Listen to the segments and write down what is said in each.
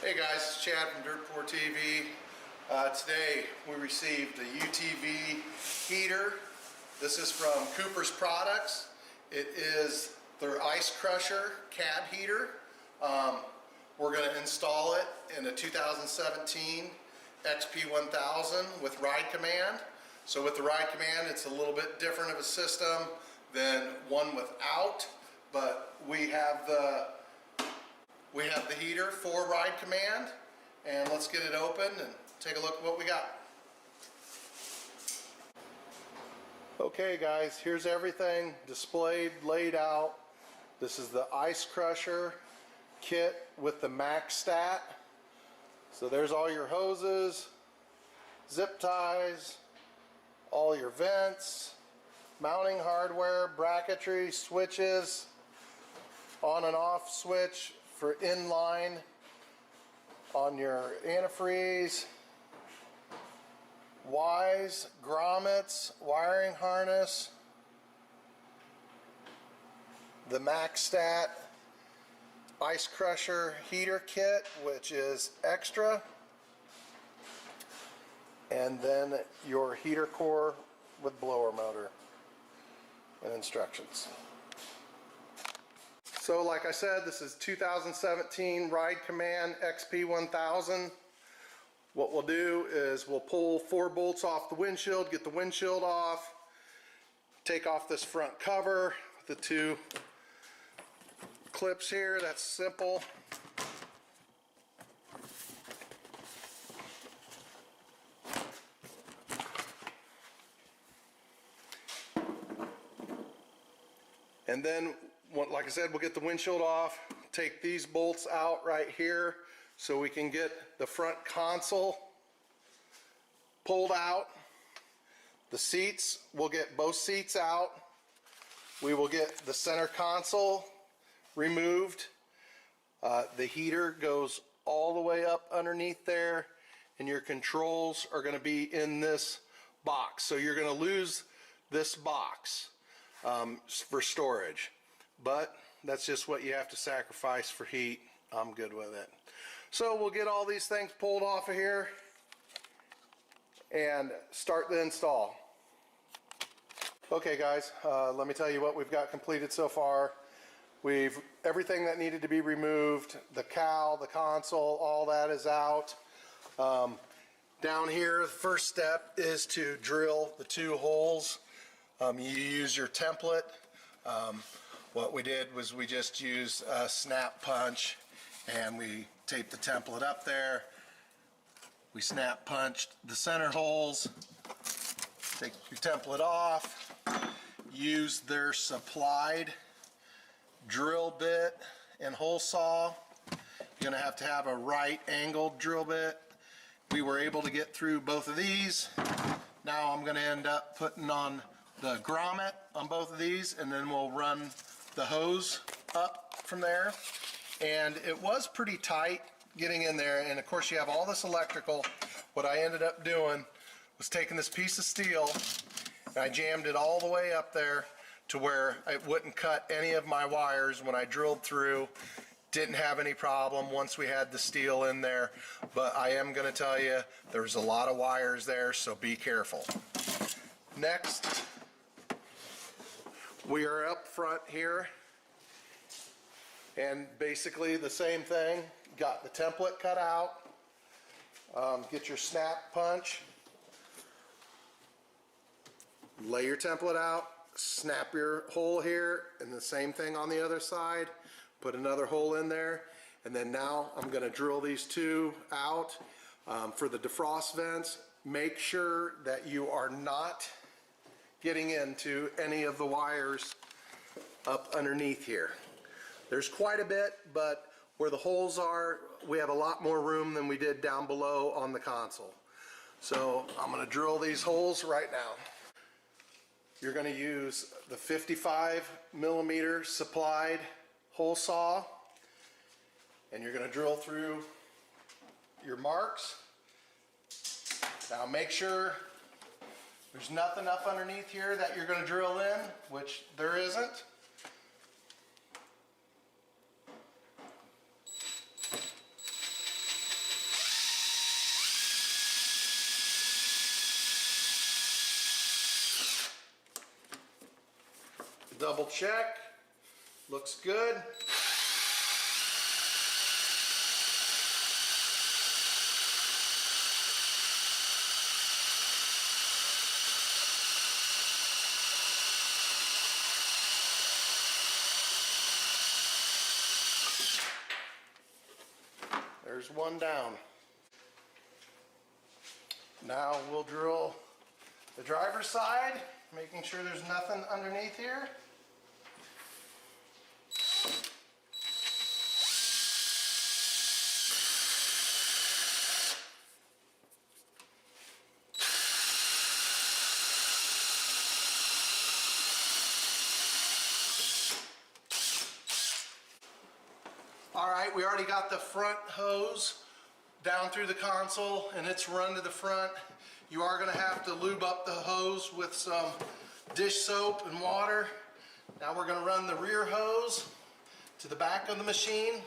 Hey guys, it's Chad from Dirt Poor TV. Today we received a UTV heater. This is from Cooper's Products. It is their ice crusher cab heater. We're going to install it in a 2017 XP1000 with ride command. So with the ride command, it's a little bit different of a system than one without, but we have the heater for ride command, and let's get it open and take a look at what we got. Okay guys, here's everything displayed, laid out. This is the ice crusher kit with the max stat. So there's all your hoses, zip ties, all your vents, mounting hardware, bracketry, switches, on and off switch for inline on your antifreeze, Ys, grommets, wiring harness, the max stat ice crusher heater kit, which is extra, and then your heater core with blower motor and instructions. So like I said, this is 2017 Ride Command XP1000. What we'll do is we'll pull 4 bolts off the windshield, get the windshield off, take off this front cover with the 2 clips here. That's simple. And then, like I said, we'll get the windshield off, take these bolts out right here so we can get the front console pulled out. The seats, we'll get both seats out. We will get the center console removed. The heater goes all the way up underneath there, and your controls are going to be in this box. So you're going to lose this box for storage, but that's just what you have to sacrifice for heat. I'm good with it. So we'll get all these things pulled off of here and start the install. Okay guys, let me tell you what we've got completed so far. Everything that needed to be removed, the cowl, the console, all that is out. Down here, the first step is to drill the 2 holes. You use your template. What we did was we just used a snap punch, and we taped the template up there. We snap punched the center holes. Take your template off. Use their supplied drill bit and hole saw. You're going to have a right angled drill bit. We were able to get through both of these. Now I'm going to end up putting on the grommet on both of these, and then we'll run the hose up from there. And it was pretty tight getting in there, and of course you have all this electrical. What I ended up doing was taking this piece of steel and I jammed it all the way up there to where it wouldn't cut any of my wires when I drilled through. Didn't have any problem once we had the steel in there, but I am going to tell you there's a lot of wires there, so be careful. Next, we are up front here, and basically the same thing. Got the template cut out. Get your snap punch, lay your template out, snap your hole here, and the same thing on the other side. Put another hole in there, and then now I'm going to drill these 2 out for the defrost vents. Make sure that you are not getting into any of the wires up underneath here. There's quite a bit, but where the holes are, we have a lot more room than we did down below on the console. So I'm going to drill these holes right now. You're going to use the 55mm supplied hole saw, and you're going to drill through your marks. Now make sure there's nothing up underneath here that you're going to drill in, which there isn't. double check. Looks good. There's one down. Now we'll drill the driver's side, making sure there's nothing underneath here. All right, we already got the front hose down through the console and it's run to the front. You are going to have to lube up the hose with some dish soap and water. Now we're going to run the rear hose to the back of the machine.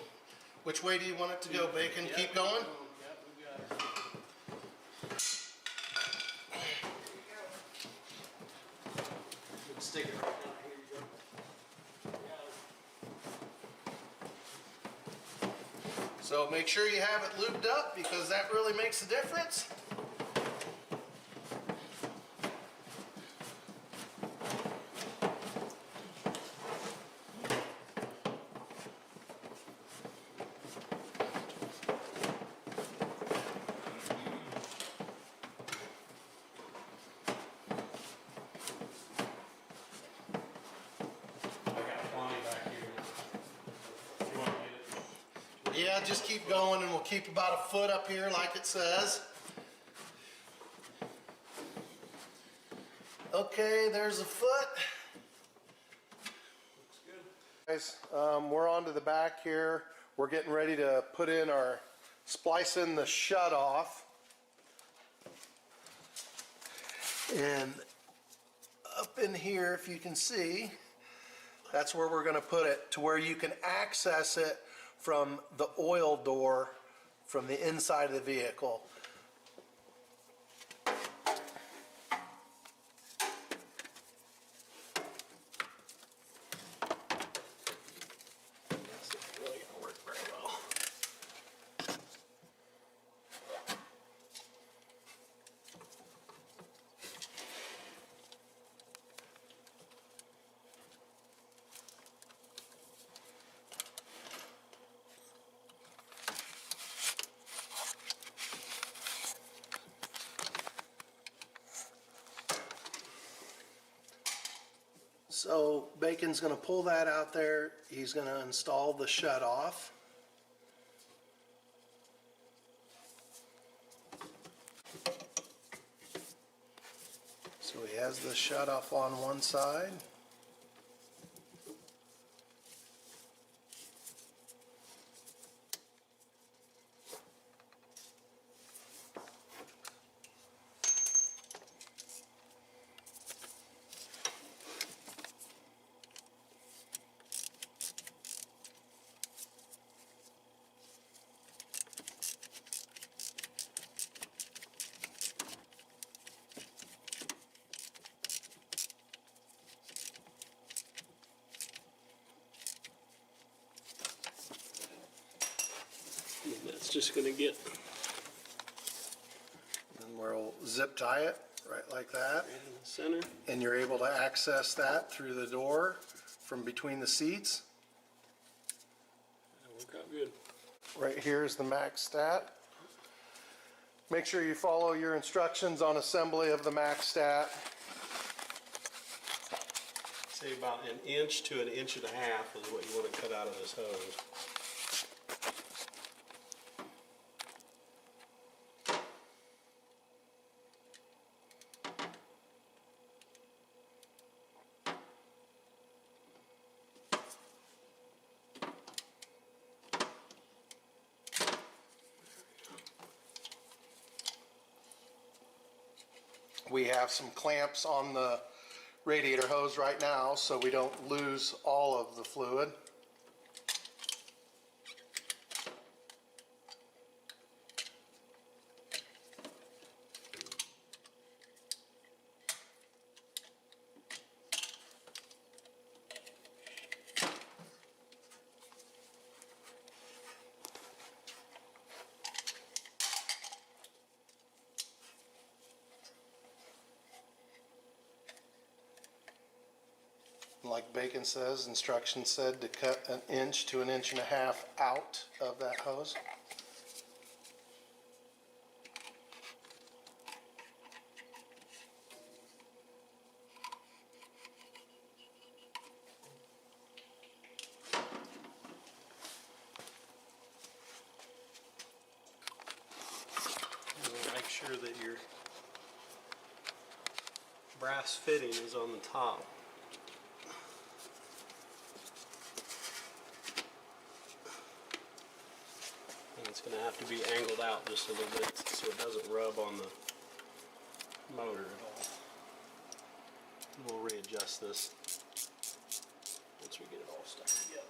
Which way do you want it to go, Bacon? Keep going? Yep, we got it. Stick it right down. Here you go. So make sure you have it lubed up because that really makes a difference. Yeah, just keep going and we'll keep about a foot up here like it says. Okay, there's a foot. Looks good. Guys, we're on to the back here. We're getting ready to put in our, splice in the shut off. And up in here, if you can see, that's where we're going to put it, to where you can access it from the oil door from the inside of the vehicle. That's not really going to work very well. So Bacon's going to pull that out there. He's going to install the shut off. So he has the shut off on one side. That's just going to get And we'll zip tie it right like that. right in the center. And you're able to access that through the door from between the seats. That'll work out good. Right here is the max stat. Make sure you follow your instructions on assembly of the max stat. Say about an inch to an inch and a half is what you want to cut out of this hose. We have some clamps on the radiator hose right now so we don't lose all of the fluid. like Bacon says, instructions said to cut 1 inch to 1.5 inches out of that hose. Make sure that your brass fitting is on the top. And it's going to have to be angled out just a little bit so it doesn't rub on the motor at all. We'll readjust this once we get it all stuck together.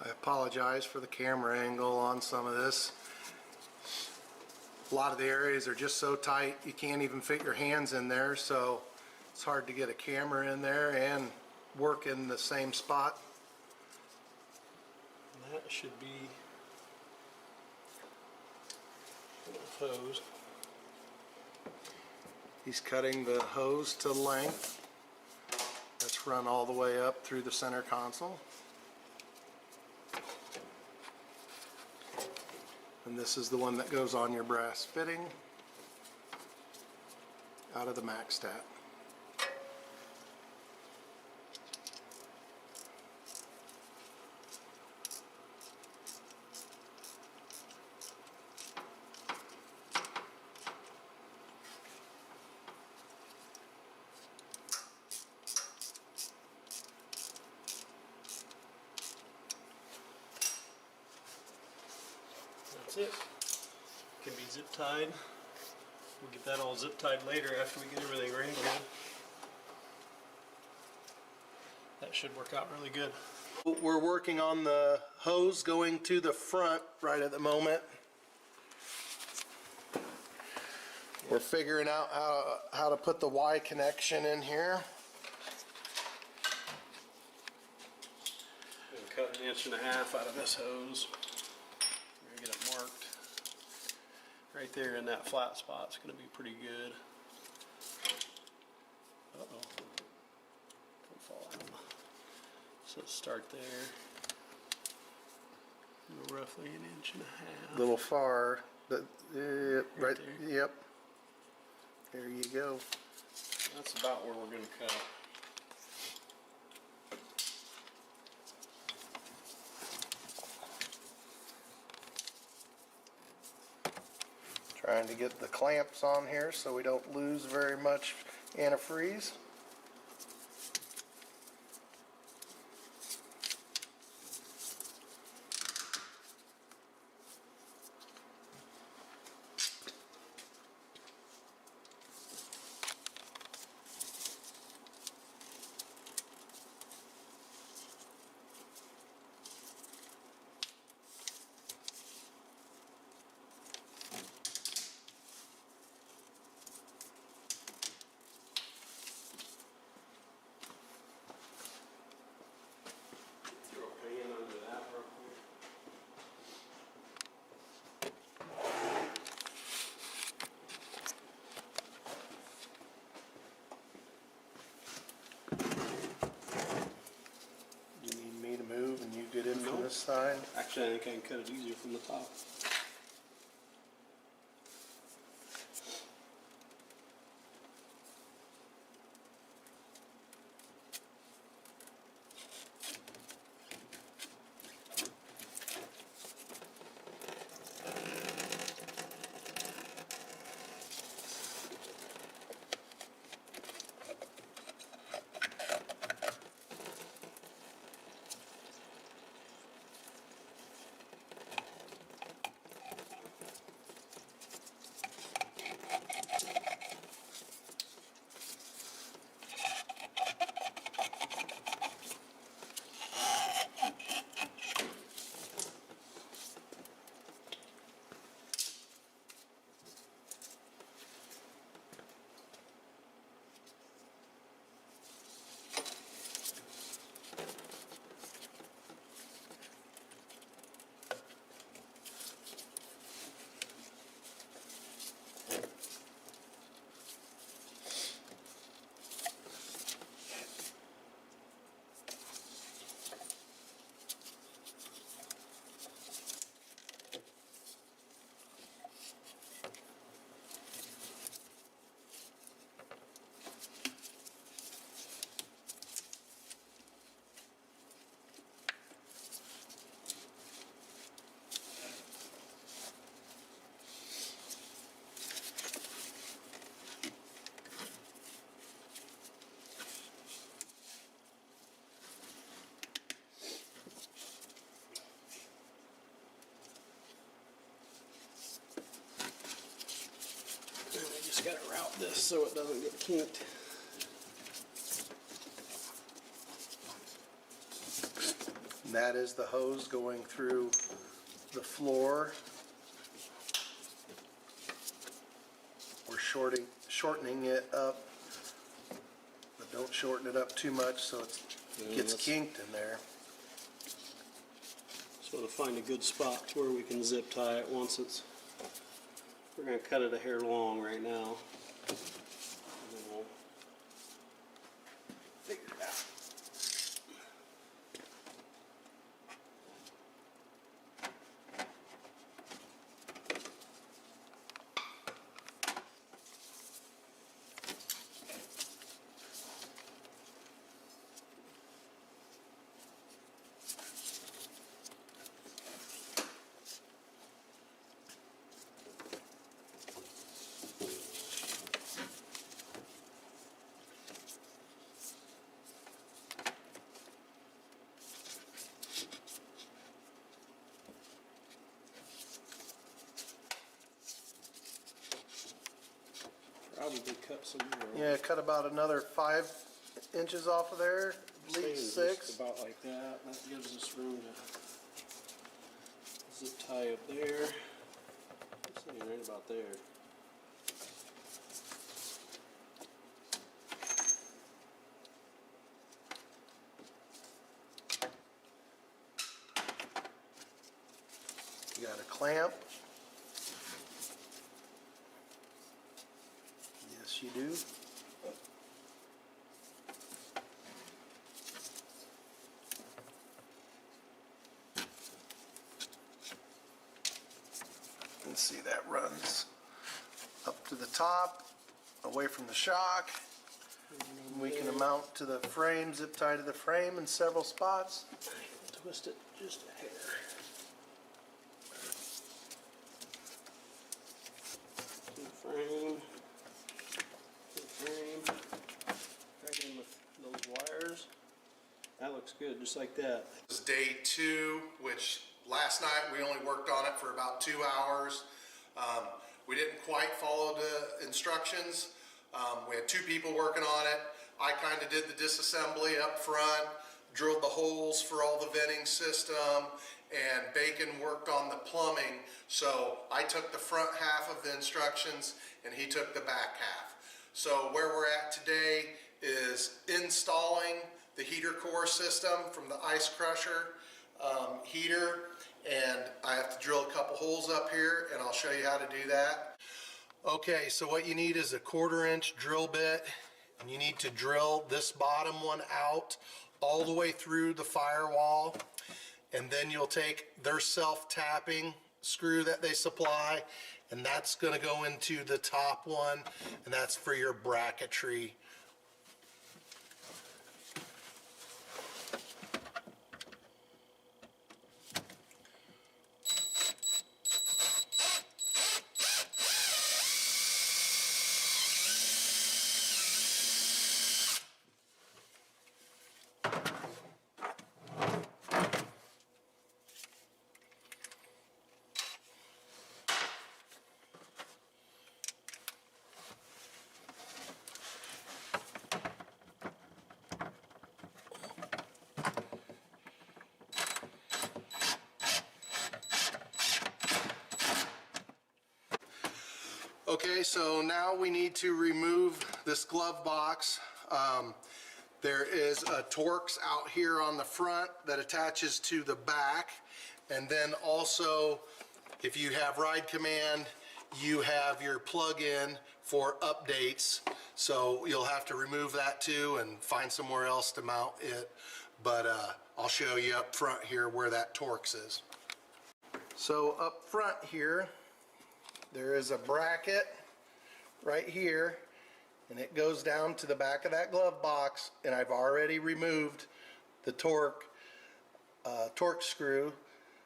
I apologize for the camera angle on some of this. A lot of the areas are just so tight you can't even fit your hands in there, so it's hard to get a camera in there and work in the same spot. And that should be enough hose. He's cutting the hose to length. That's run all the way up through the center console. And this is the one that goes on your brass fitting out of the max stat. That's it. Can be zip tied. We'll get that all zip tied later after we get everything ready. That should work out really good. We're working on the hose going to the front right at the moment. We're figuring out how to put the Y connection in here. And cut 1.5 inches out of this hose. We're gonna get it marked. Right there in that flat spot. It's going to be pretty good. Uh-oh. Don't fall out. So let's start there. Roughly 1.5 inches. A little far. But, right there? Yep. There you go. That's about where we're going to cut. Trying to get the clamps on here so we don't lose very much antifreeze. Get in from this side. Actually, I think I can cut it easier from the top. this so it doesn't get kinked. And that is the hose going through the floor. We're shortening it up, but don't shorten it up too much so it gets kinked in there. So to find a good spot to where we can zip tie it once it's, we're going to cut it a hair long right now. And then we'll figure it out. Probably cut some more. Yeah, cut about another 5 inches off of there, at least 6. Just about like that. That gives us room to zip tie up there. It's sitting right about there. You got a clamp. Yes, you do. You can see that runs up to the top, away from the shock. We can mount to the frame, zip tie to the frame in several spots. Twist it just a hair. To the frame. To the frame. Back in with those wires. That looks good, just like that. This is day 2, which last night we only worked on it for about 2 hours. We didn't quite follow the instructions. We had 2 people working on it. I kind of did the disassembly up front, drilled the holes for all the venting system, and Bacon worked on the plumbing. So I took the front half of the instructions and he took the back half. So where we're at today is installing the heater core system from the ice crusher heater, and I have to drill a couple holes up here and I'll show you how to do that. Okay, so what you need is a 1/4 inch drill bit, and you need to drill this bottom one out all the way through the firewall, and then you'll take their self-tapping screw that they supply, and that's going to go into the top one, and that's for your bracketry. Okay, so now we need to remove this glove box. There is a Torx out here on the front that attaches to the back, and then also if you have Ride Command, you have your plug-in for updates, so you'll have to remove that too and find somewhere else to mount it, but I'll show you up front here where that Torx is. So up front here there is a bracket right here, and it goes down to the back of that glove box, and I've already removed the Torx screw,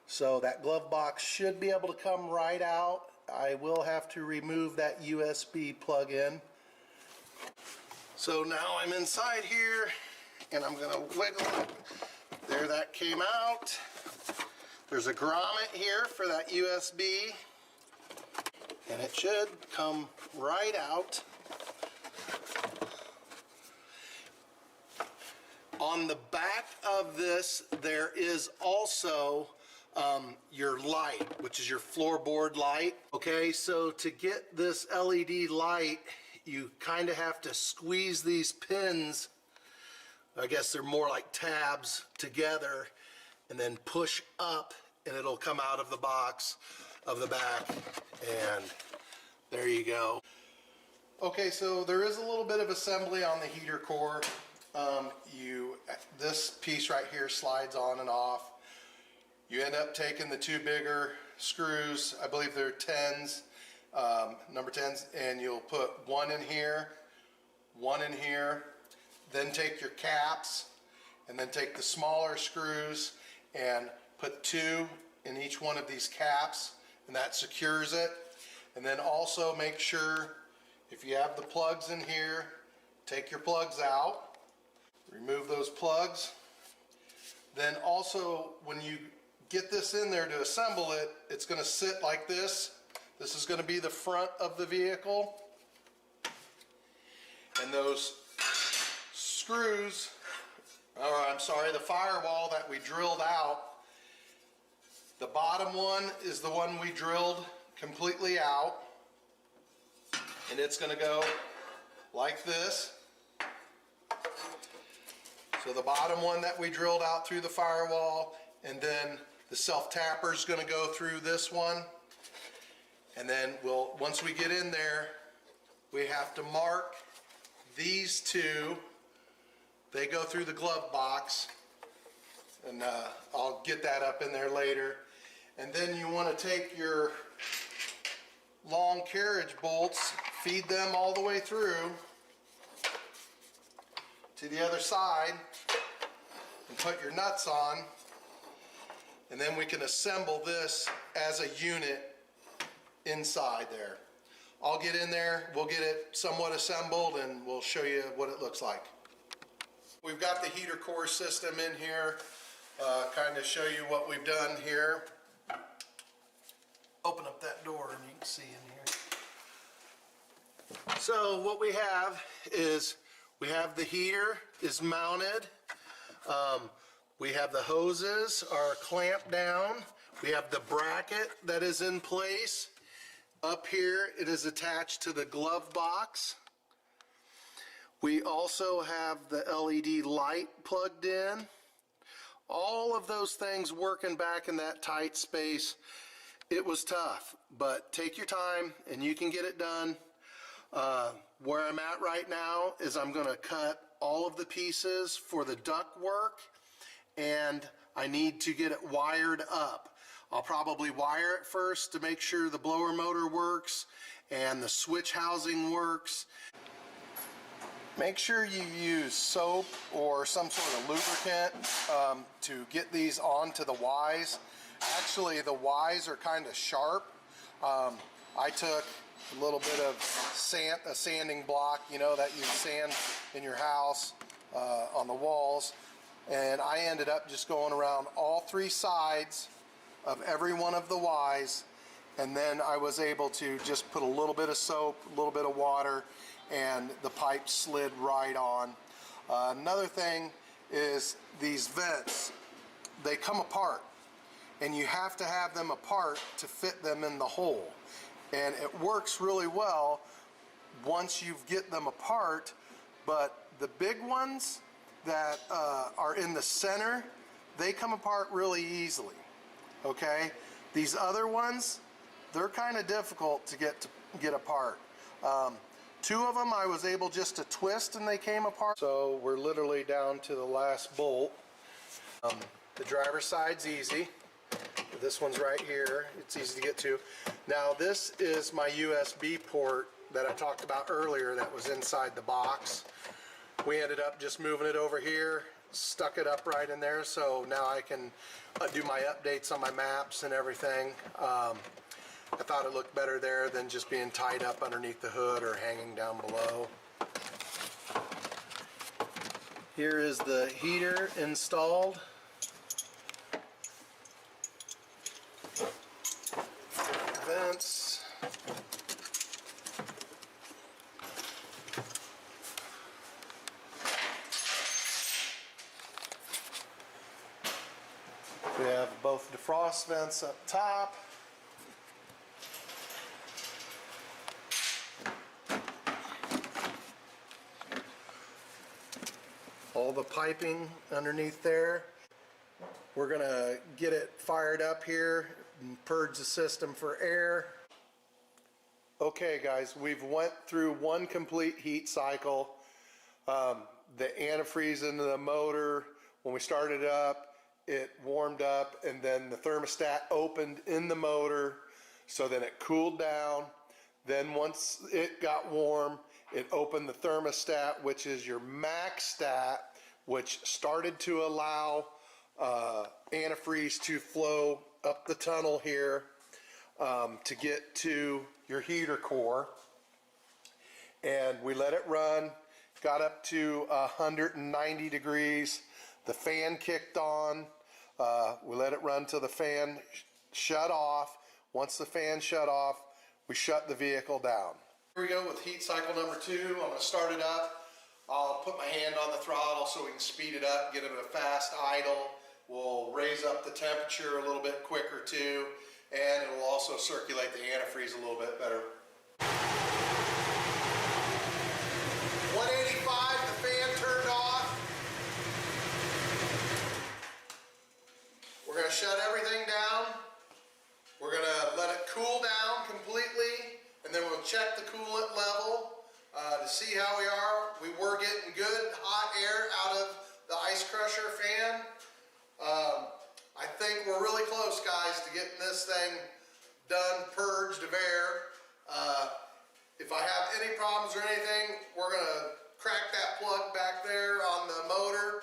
so that glove box should be able to come right out. I will have to remove that USB plug-in. So now I'm inside here, and I'm going to wiggle it. There, that came out. There's a grommet here for that USB, and it should come right out. On the back of this, there is also your light, which is your floorboard light. Okay, so to get this LED light, you kind of have to squeeze these pins, I guess they're more like tabs, together, and then push up, and it'll come out of the box of the back, and there you go. Okay, so there is a little bit of assembly on the heater core. This piece right here slides on and off. You end up taking the two bigger screws, I believe they're 10s, number 10s, and you'll put one in here, then take your caps, and then take the smaller screws and put two in each one of these caps, and that secures it. And then also make sure, if you have the plugs in here, take your plugs out, remove those plugs. Then also, when you get this in there to assemble it, it's going to sit like this. This is going to be the front of the vehicle. And those screws, or I'm sorry, the firewall that we drilled out, the bottom one is the one we drilled completely out. And it's going to go like this. So the bottom one that we drilled out through the firewall, and then the self-tapper is going to go through this one. And then once we get in there, we have to mark these two. They go through the glove box, and I'll get that up in there later. And then you want to take your long carriage bolts, feed them all the way through to the other side, and put your nuts on, and then we can assemble this as a unit inside there. I'll get in there, we'll get it somewhat assembled, and we'll show you what it looks like. We've got the heater core system in here, kind of show you what we've done here. Open up that door and you can see in here. So what we have is, we have the heater is mounted. We have the hoses are clamped down. We have the bracket that is in place. Up here it is attached to the glove box. We also have the LED light plugged in. All of those things working back in that tight space. It was tough, but take your time and you can get it done. Where I'm at right now is I'm going to cut all of the pieces for the duct work, and I need to get it wired up. I'll probably wire it first to make sure the blower motor works and the switch housing works. Make sure you use soap or some sort of lubricant to get these onto the Ys. Actually, the Ys are kind of sharp. I took a little bit of a sanding block, you know, that you sand in your house on the walls, and I ended up just going around all three sides of every one of the Ys, and then I was able to just put a little bit of soap, a little bit of water, and the pipe slid right on. Another thing is these vents, they come apart, and you have to have them apart to fit them in the hole. And it works really well once you get them apart, but the big ones that are in the center, they come apart really easily, okay? These other ones, they're kind of difficult to get apart. Two of them I was able just to twist and they came apart. So we're literally down to the last bolt. The driver's side's easy. This one's right here. It's easy to get to. Now this is my USB port that I talked about earlier that was inside the box. We ended up just moving it over here, stuck it up right in there, so now I can do my updates on my maps and everything. I thought it looked better there than just being tied up underneath the hood or hanging down below. Here is the heater installed. Vents. both defrost vents up top. All the piping underneath there. We're gonna get it fired up here and purge the system for air. Okay guys, we've went through one complete heat cycle. The antifreeze into the motor, when we started it up, it warmed up, and then the thermostat opened in the motor, so then it cooled down. Then once it got warm, it opened the thermostat, which is your max stat, which started to allow antifreeze to flow up the tunnel here to get to your heater core. And we let it run, got up to 190 degrees. The fan kicked on. We let it run till the fan shut off. Once the fan shut off, we shut the vehicle down. Here we go with heat cycle number 2. I'm going to start it up. I'll put my hand on the throttle so we can speed it up, get it at a fast idle. We'll raise up the temperature a little bit quicker too, and it will also circulate the antifreeze a little bit better. 185, the fan turned off. We're going to shut everything down. We're going to let it cool down completely, and then we'll check the coolant level to see how we are. We were getting good hot air out of the ice crusher fan. I think we're really close, guys, to getting this thing done, purged of air. If I have any problems or anything, we're going to crack that plug back there on the motor.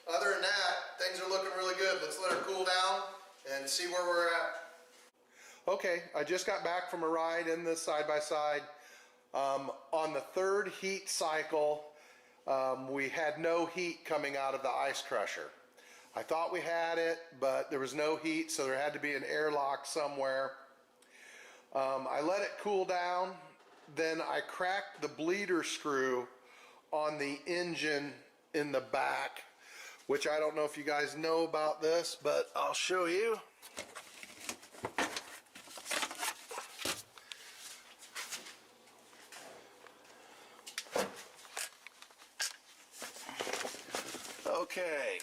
Other than that, things are looking really good. Let's let her cool down and see where we're at. Okay, I just got back from a ride in this side-by-side. On the third heat cycle, we had no heat coming out of the ice crusher. I thought we had it, but there was no heat, so there had to be an airlock somewhere. I let it cool down, then I cracked the bleeder screw on the engine in the back, which I don't know if you guys know about this, but I'll show you. Okay.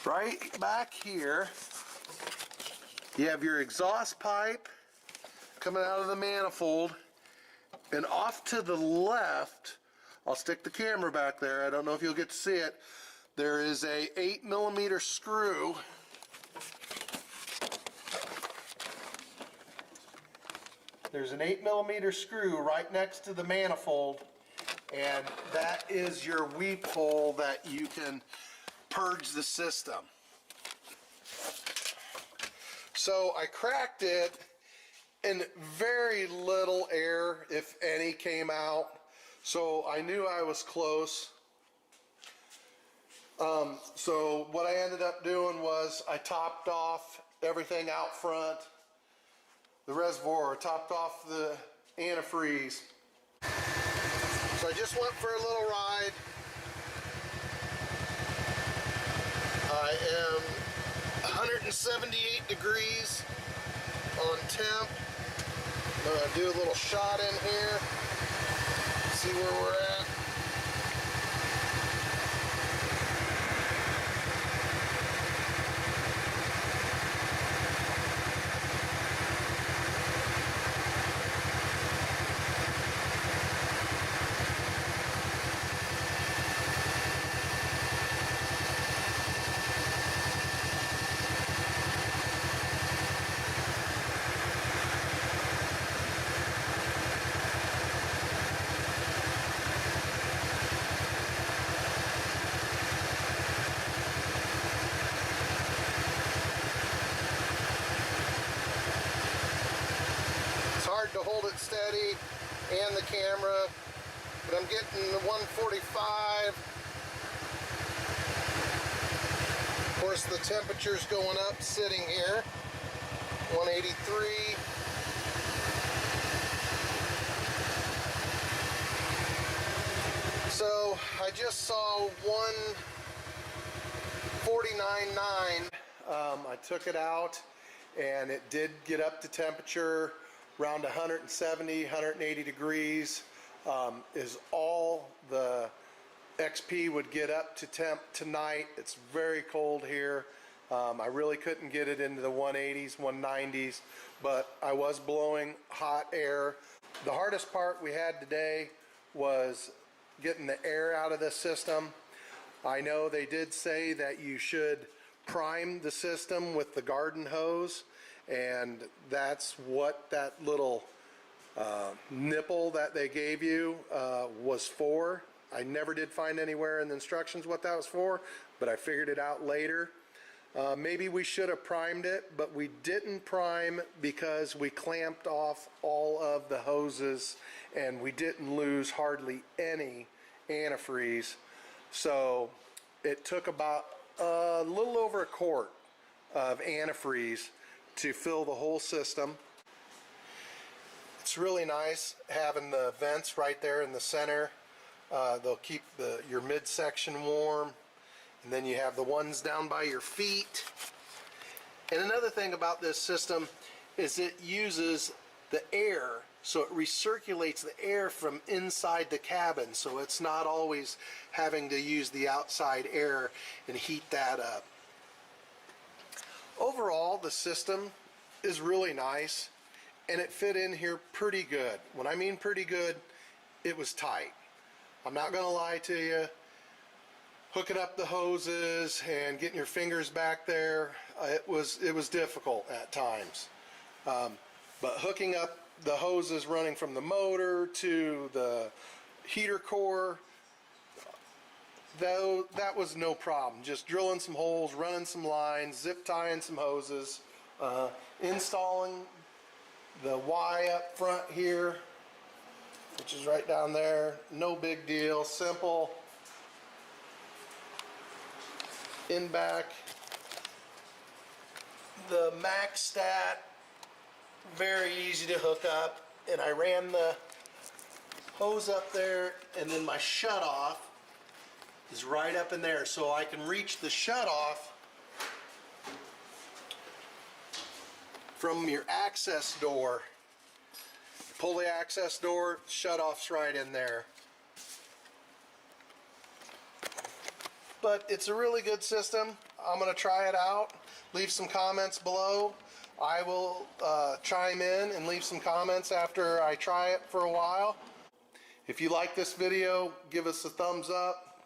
Right back here, you have your exhaust pipe coming out of the manifold, and off to the left, I'll stick the camera back there, I don't know if you'll get to see it, there is a 8mm screw. There's an 8mm screw right next to the manifold, and that is your weep hole that you can purge the system. So I cracked it, and very little air, if any, came out. So I knew I was close. So what I ended up doing was I topped off everything out front, the reservoir, topped off the antifreeze. So I just went for a little ride. I am 178 degrees on temp. I'm going to do a little shot in here, see where we're at. To hold it steady and the camera, but I'm getting the 145. Of course, the temperature's going up sitting here, 183. So I just saw 149.9. I took it out and it did get up to temperature around 170, 180 degrees is all the XP would get up to temp tonight. It's very cold here. I really couldn't get it into the 180s, 190s, but I was blowing hot air. The hardest part we had today was getting the air out of the system. I know they did say that you should prime the system with the garden hose, and that's what that little nipple that they gave you was for. I never did find anywhere in the instructions what that was for, but I figured it out later. Maybe we should have primed it, but we didn't prime because we clamped off all of the hoses and we didn't lose hardly any antifreeze. So it took about a little over a quart of antifreeze to fill the whole system. It's really nice having the vents right there in the center. They'll keep your midsection warm. And then you have the ones down by your feet. And another thing about this system is it uses the air, so it recirculates the air from inside the cabin, so it's not always having to use the outside air and heat that up. Overall, the system is really nice and it fit in here pretty good. When I mean pretty good, it was tight. I'm not gonna lie to you. Hooking up the hoses and getting your fingers back there, it was difficult at times. But hooking up the hoses running from the motor to the heater core, though, that was no problem. Just drilling some holes, running some lines, zip tying some hoses, installing the Y up front here, which is right down there. No big deal, simple. In back, the max stat, very easy to hook up, and I ran the hose up there, and then my shut off is right up in there, so I can reach the shut off from your access door. Pull the access door, shut off's right in there. But it's a really good system. I'm going to try it out. Leave some comments below. I will chime in and leave some comments after I try it for a while. If you like this video, give us a thumbs up.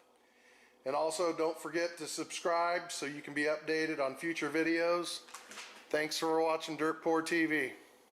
And also don't forget to subscribe so you can be updated on future videos. Thanks for watching Dirt Poor TV.